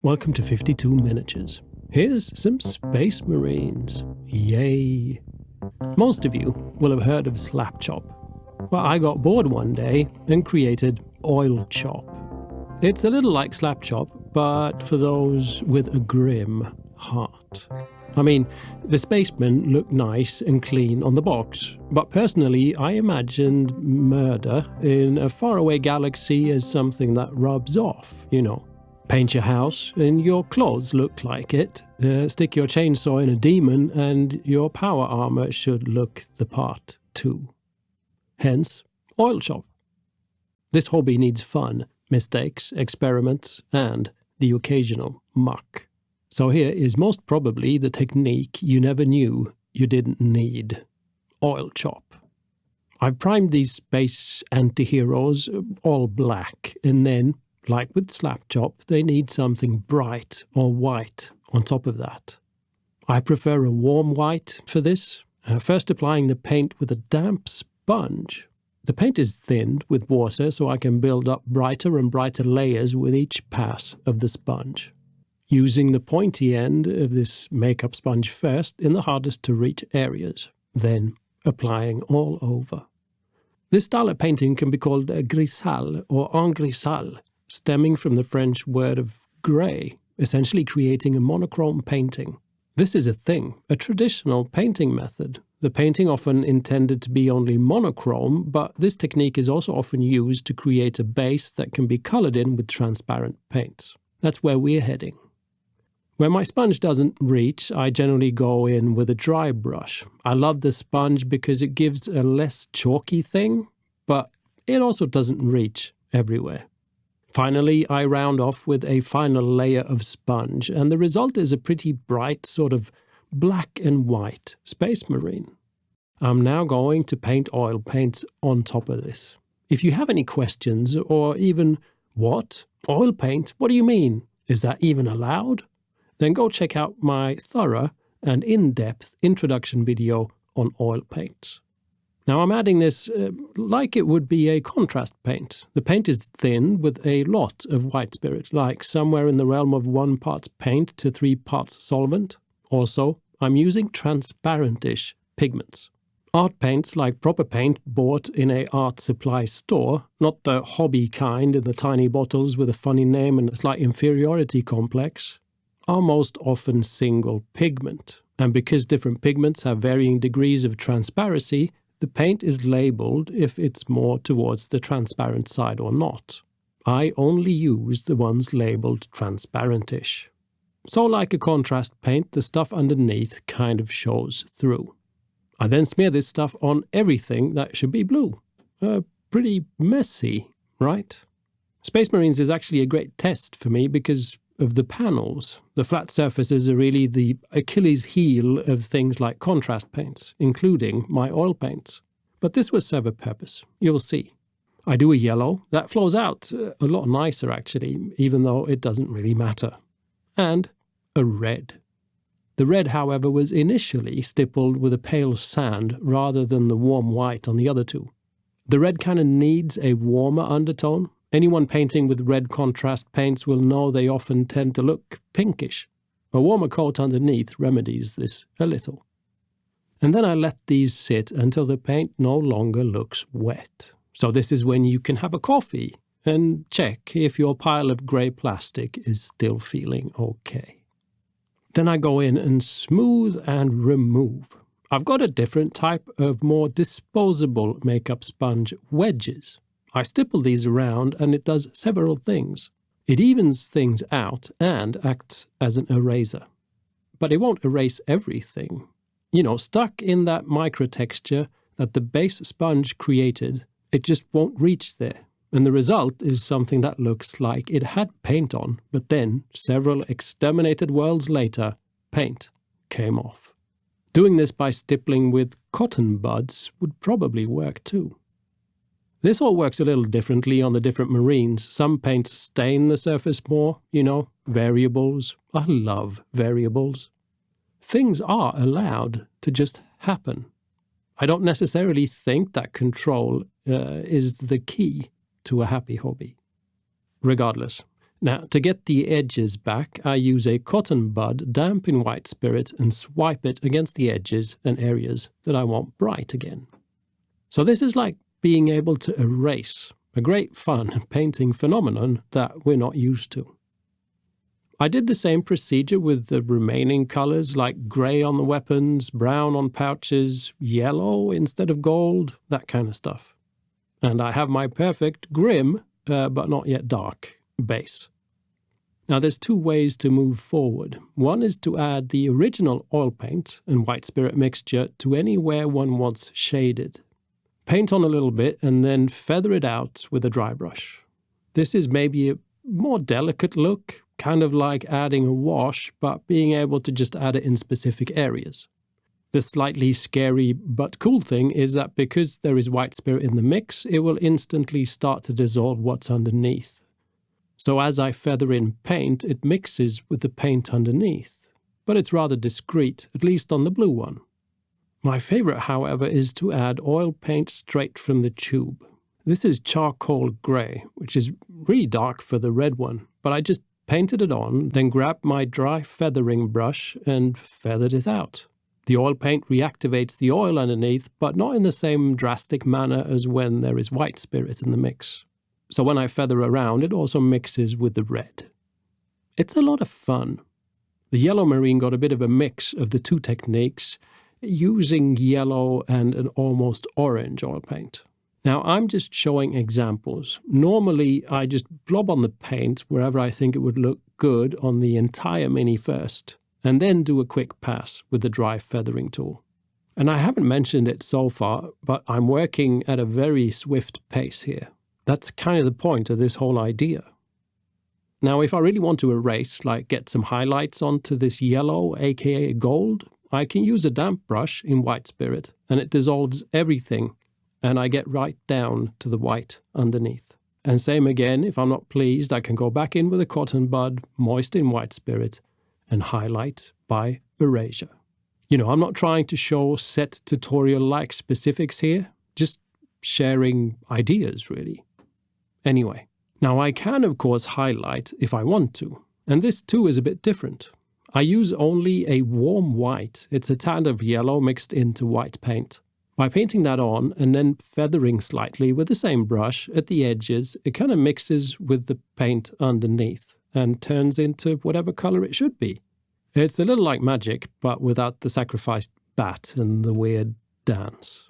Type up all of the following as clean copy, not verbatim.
Welcome to 52 Miniatures. Here's some Space Marines. Yay! Most of you will have heard of Slapchop. Well, I got bored one day and created Oilchop. It's a little like Slapchop, but for those with a grim heart. I mean, the spacemen look nice and clean on the box, but personally I imagined murder in a faraway galaxy as something that rubs off, you know. Paint your house and your clothes look like it. Stick your chainsaw in a demon and your power armor should look the part too. Hence, Oilchop. This hobby needs fun, mistakes, experiments, and the occasional muck. So here is most probably the technique you never knew you didn't need. Oilchop. I've primed these space anti-heroes all black, and then, like with Slapchop, they need something bright or white on top of that. I prefer a warm white for this, first applying the paint with a damp sponge. The paint is thinned with water so I can build up brighter and brighter layers with each pass of the sponge. Using the pointy end of this makeup sponge first in the hardest to reach areas, then applying all over. This style of painting can be called grisal or en grisal, stemming from the French word of grey, essentially creating a monochrome painting. This is a thing, a traditional painting method. The painting often intended to be only monochrome, but this technique is also often used to create a base that can be coloured in with transparent paints. That's where we're heading. Where my sponge doesn't reach, I generally go in with a dry brush. I love the sponge because it gives a less chalky thing, but it also doesn't reach everywhere. Finally, I round off with a final layer of sponge, and the result is a pretty bright sort of black and white space marine. I'm now going to paint oil paints on top of this. If you have any questions, or even, what? Oil paint? What do you mean? Is that even allowed? Then go check out my thorough and in-depth introduction video on oil paints. Now I'm adding this like it would be a contrast paint. The paint is thin with a lot of white spirit, like somewhere in the realm of 1 part paint to 3 parts solvent. Also, I'm using transparent-ish pigments. Art paints, like proper paint bought in a art supply store, not the hobby kind in the tiny bottles with a funny name and a slight inferiority complex, are most often single pigment. And because different pigments have varying degrees of transparency, the paint is labeled if it's more towards the transparent side or not. I only use the ones labeled transparent-ish. So like a contrast paint, the stuff underneath kind of shows through. I then smear this stuff on everything that should be blue. Pretty messy, right? Space Marines is actually a great test for me because of the panels. The flat surfaces are really the Achilles heel of things like contrast paints, including my oil paints. But this will serve a purpose. You'll see. I do a yellow. That flows out a lot nicer, actually, even though it doesn't really matter. And a red. The red, however, was initially stippled with a pale sand rather than the warm white on the other two. The red kind of needs a warmer undertone. Anyone painting with red contrast paints will know they often tend to look pinkish. A warmer coat underneath remedies this a little. And then I let these sit until the paint no longer looks wet. So this is when you can have a coffee and check if your pile of grey plastic is still feeling okay. Then I go in and smooth and remove. I've got a different type of more disposable makeup sponge, wedges. I stipple these around and it does several things. It evens things out and acts as an eraser. But it won't erase everything. You know, stuck in that microtexture that the base sponge created, it just won't reach there. And the result is something that looks like it had paint on, but then, several exterminated worlds later, paint came off. Doing this by stippling with cotton buds would probably work too. This all works a little differently on the different marines. Some paints stain the surface more, you know, variables. I love variables. Things are allowed to just happen. I don't necessarily think that control is the key to a happy hobby. Regardless, Now, to get the edges back, I use a cotton bud damp in white spirit and swipe it against the edges and areas that I want bright again. So this is like being able to erase, a great fun painting phenomenon that we're not used to. I did the same procedure with the remaining colors, like grey on the weapons, brown on pouches, yellow instead of gold, that kind of stuff. And I have my perfect grim, but not yet dark, base. Now there's two ways to move forward. One is to add the original oil paint and white spirit mixture to anywhere one wants shaded. Paint on a little bit and then feather it out with a dry brush. This is maybe a more delicate look, kind of like adding a wash, but being able to just add it in specific areas. The slightly scary but cool thing is that because there is white spirit in the mix, it will instantly start to dissolve what's underneath. So as I feather in paint, it mixes with the paint underneath, but it's rather discreet, at least on the blue one. My favorite, however, is to add oil paint straight from the tube. This is charcoal grey, which is really dark for the red one, but I just painted it on, then grabbed my dry feathering brush and feathered it out. The oil paint reactivates the oil underneath, but not in the same drastic manner as when there is white spirit in the mix. So when I feather around, it also mixes with the red. It's a lot of fun. The yellow marine got a bit of a mix of the two techniques, using yellow and an almost orange oil paint. Now I'm just showing examples. Normally I just blob on the paint wherever I think it would look good on the entire mini first, and then do a quick pass with the dry feathering tool. And I haven't mentioned it so far, but I'm working at a very swift pace here. That's kind of the point of this whole idea. Now, if I really want to erase, like get some highlights onto this yellow, aka gold, I can use a damp brush in white spirit, and it dissolves everything, and I get right down to the white underneath. And same again, if I'm not pleased, I can go back in with a cotton bud, moist in white spirit, and highlight by erasure. You know, I'm not trying to show set tutorial-like specifics here, just sharing ideas, really. Anyway, now I can of course highlight if I want to, and this too is a bit different. I use only a warm white. It's a tad of yellow mixed into white paint. By painting that on and then feathering slightly with the same brush at the edges, it kind of mixes with the paint underneath and turns into whatever color it should be. It's a little like magic, but without the sacrificed bat and the weird dance.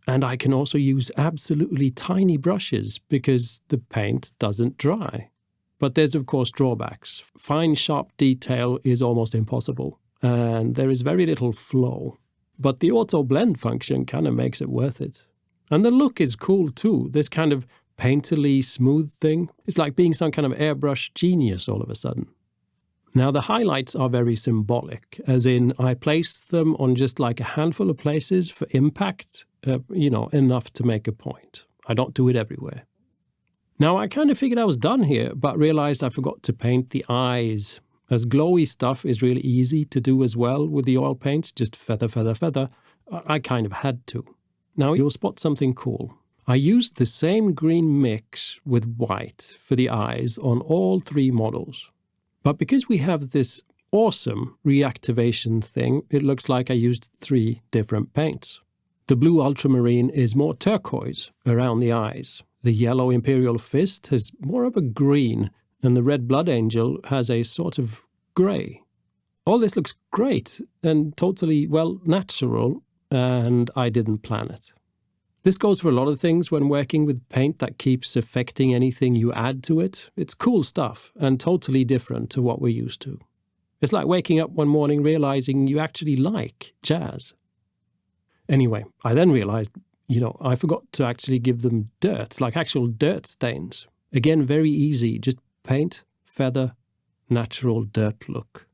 And I can also use absolutely tiny brushes because the paint doesn't dry. But there's of course drawbacks. Fine, sharp detail is almost impossible, and there is very little flow. But the auto blend function kind of makes it worth it. And the look is cool too, this kind of painterly smooth thing. It's like being some kind of airbrush genius all of a sudden. Now the highlights are very symbolic, as in I place them on just like a handful of places for impact, enough to make a point. I don't do it everywhere. Now I kind of figured I was done here, but realized I forgot to paint the eyes. As glowy stuff is really easy to do as well with the oil paint, just feather, feather, feather, I kind of had to. Now you'll spot something cool. I used the same green mix with white for the eyes on all three models. But because we have this awesome reactivation thing, it looks like I used 3 different paints. The blue ultramarine is more turquoise around the eyes. The yellow imperial fist has more of a green, and the red blood angel has a sort of grey. All this looks great and totally, natural, and I didn't plan it. This goes for a lot of things when working with paint that keeps affecting anything you add to it. It's cool stuff and totally different to what we're used to. It's like waking up one morning realizing you actually like jazz. Anyway, I then realized, I forgot to actually give them dirt, like actual dirt stains. Again, very easy, just paint, feather, natural dirt look.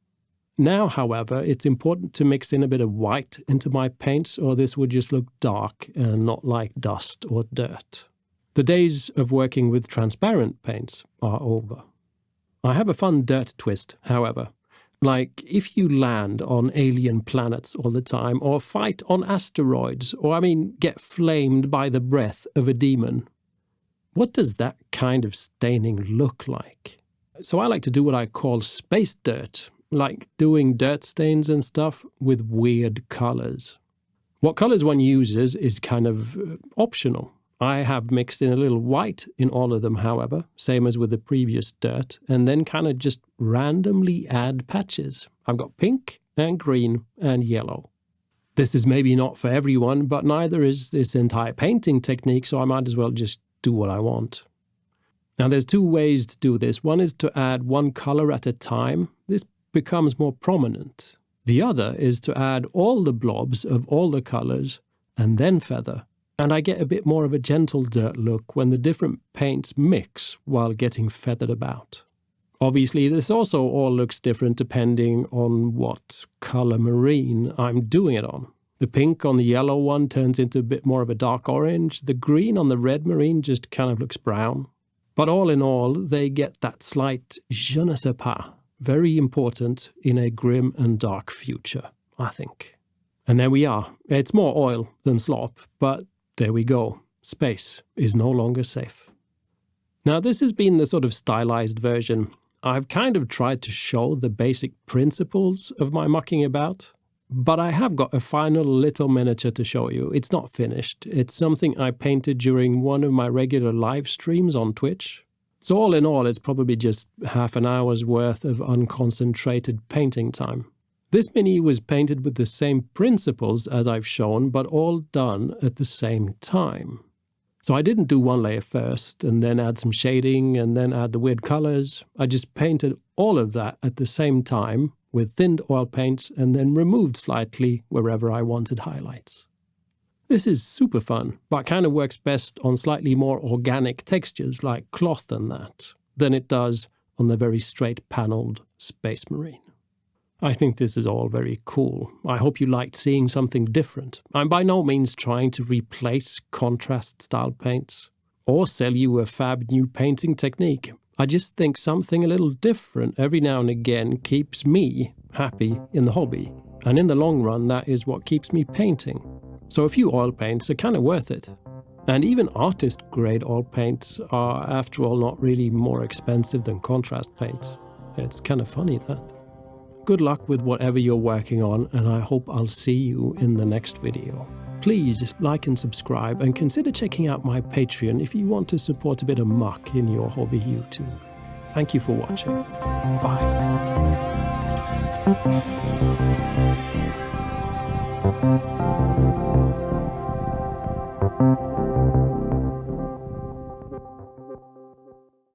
Now, however, it's important to mix in a bit of white into my paints, or this would just look dark and not like dust or dirt. The days of working with transparent paints are over. I have a fun dirt twist, however. Like, if you land on alien planets all the time, or fight on asteroids, or get flamed by the breath of a demon, what does that kind of staining look like? So I like to do what I call space dirt, like doing dirt stains and stuff with weird colors. What colors one uses is kind of optional. I have mixed in a little white in all of them, however, same as with the previous dirt, and then kind of just randomly add patches. I've got pink and green and yellow. This is maybe not for everyone, but neither is this entire painting technique, so I might as well just do what I want. Now there's two ways to do this. One is to add one color at a time. This becomes more prominent. The other is to add all the blobs of all the colors and then feather. And I get a bit more of a gentle dirt look when the different paints mix while getting feathered about. Obviously, this also all looks different depending on what color marine I'm doing it on. The pink on the yellow one turns into a bit more of a dark orange. The green on the red marine just kind of looks brown. But all in all, they get that slight je ne sais pas, very important in a grim and dark future, I think. And there we are. It's more oil than slop, but there we go. Space is no longer safe. Now, this has been the sort of stylized version. I've kind of tried to show the basic principles of my mucking about, but I have got a final little miniature to show you. It's not finished. It's something I painted during one of my regular live streams on Twitch. So all in all, it's probably just half an hour's worth of unconcentrated painting time. This mini was painted with the same principles as I've shown, but all done at the same time. So I didn't do one layer first, and then add some shading, and then add the weird colors. I just painted all of that at the same time with thinned oil paints, and then removed slightly wherever I wanted highlights. This is super fun, but kind of works best on slightly more organic textures like cloth and that, than it does on the very straight paneled Space Marine. I think this is all very cool. I hope you liked seeing something different. I'm by no means trying to replace contrast style paints or sell you a fab new painting technique. I just think something a little different every now and again keeps me happy in the hobby. And in the long run, that is what keeps me painting. So a few oil paints are kind of worth it. And even artist-grade oil paints are, after all, not really more expensive than contrast paints. It's kind of funny, that. Good luck with whatever you're working on, and I hope I'll see you in the next video. Please like and subscribe, and consider checking out my Patreon if you want to support a bit of muck in your hobby YouTube. Thank you for watching. Bye.